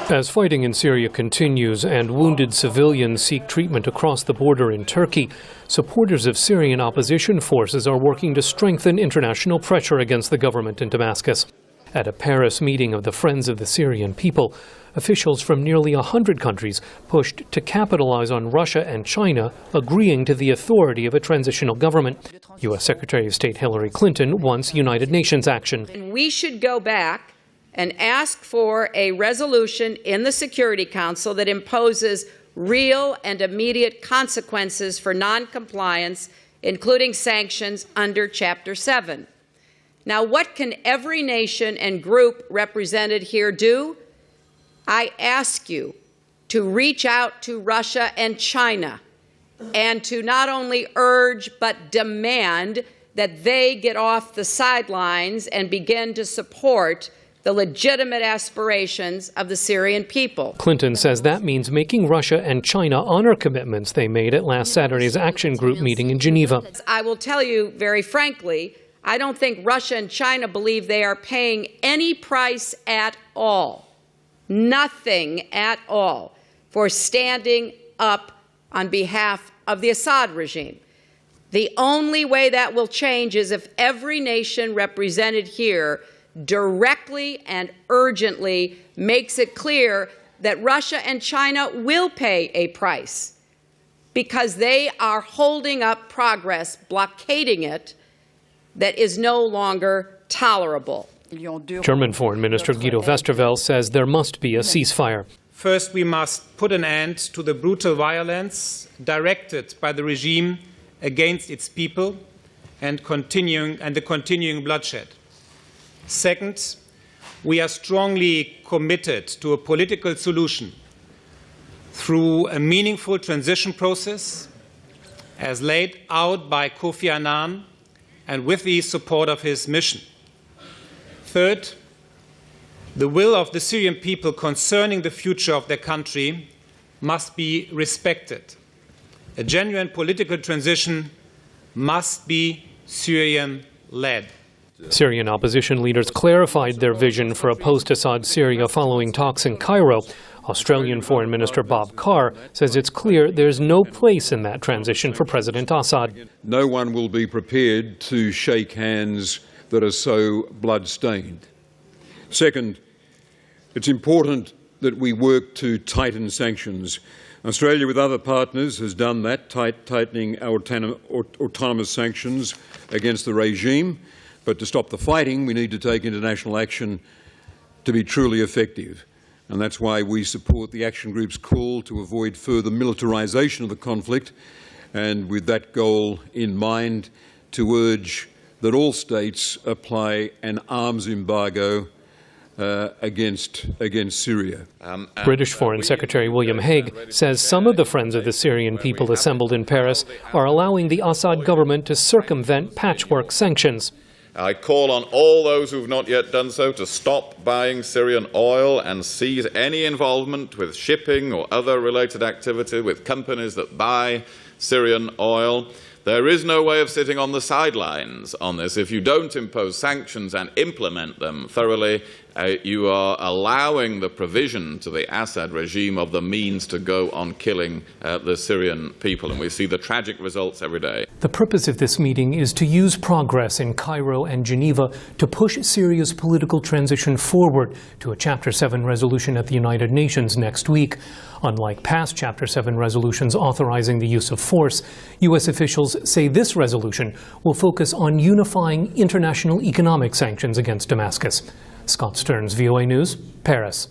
As fighting in Syria continues and wounded civilians seek treatment across the border in Turkey, supporters of Syrian opposition forces are working to strengthen international pressure against the government in Damascus. At a Paris meeting of the Friends of the Syrian People, officials from nearly 100 countries pushed to capitalize on Russia and China agreeing to the authority of a transitional government. U.S. Secretary of State Hillary Clinton wants United Nations action. And we should go back and ask for a resolution in the Security Council that imposes real and immediate consequences for noncompliance, including sanctions under Chapter 7. Now, what can every nation and group represented here do? I ask you to reach out to Russia and China and to not only urge but demand that they get off the sidelines and begin to support the legitimate aspirations of the Syrian people. Clinton says that means making Russia and China honor commitments they made at last Saturday's Action Group meeting in Geneva. I will tell you very frankly, I don't think Russia and China believe they are paying any price at all, nothing at all, for standing up on behalf of the Assad regime. The only way that will change is if every nation represented here directly and urgently makes it clear that Russia and China will pay a price because they are holding up progress, blockading it, that is no longer tolerable. German Foreign Minister Guido Westerwelle says there must be a ceasefire. First, we must put an end to the brutal violence directed by the regime against its people and the continuing bloodshed. Second, we are strongly committed to a political solution through a meaningful transition process as laid out by Kofi Annan and with the support of his mission. Third, the will of the Syrian people concerning the future of their country must be respected. A genuine political transition must be Syrian-led. Syrian opposition leaders clarified their vision for a post-Assad Syria following talks in Cairo. Australian Foreign Minister Bob Carr says it's clear there's no place in that transition for President Assad. No one will be prepared to shake hands that are so blood-stained. Second, it's important that we work to tighten sanctions. Australia, with other partners, has done that, tightening our autonomous sanctions against the regime. But to stop the fighting, we need to take international action to be truly effective. And that's why we support the Action Group's call to avoid further militarisation of the conflict, and with that goal in mind, to urge that all states apply an arms embargo against Syria. British Foreign Secretary William Hague says some of the Friends of the Syrian People assembled in Paris are allowing the Assad government to circumvent patchwork sanctions. I call on all those who have not yet done so to stop buying Syrian oil and seize any involvement with shipping or other related activity with companies that buy Syrian oil. There is no way of sitting on the sidelines on this. If you don't impose sanctions and implement them thoroughly, you are allowing the provision to the Assad regime of the means to go on killing the Syrian people. And we see the tragic results every day. The purpose of this meeting is to use progress in Cairo and Geneva to push Syria's political transition forward to a Chapter 7 resolution at the United Nations next week. Unlike past Chapter 7 resolutions authorizing the use of force, U.S. officials say this resolution will focus on unifying international economic sanctions against Damascus. Scott Stearns, VOA News, Paris.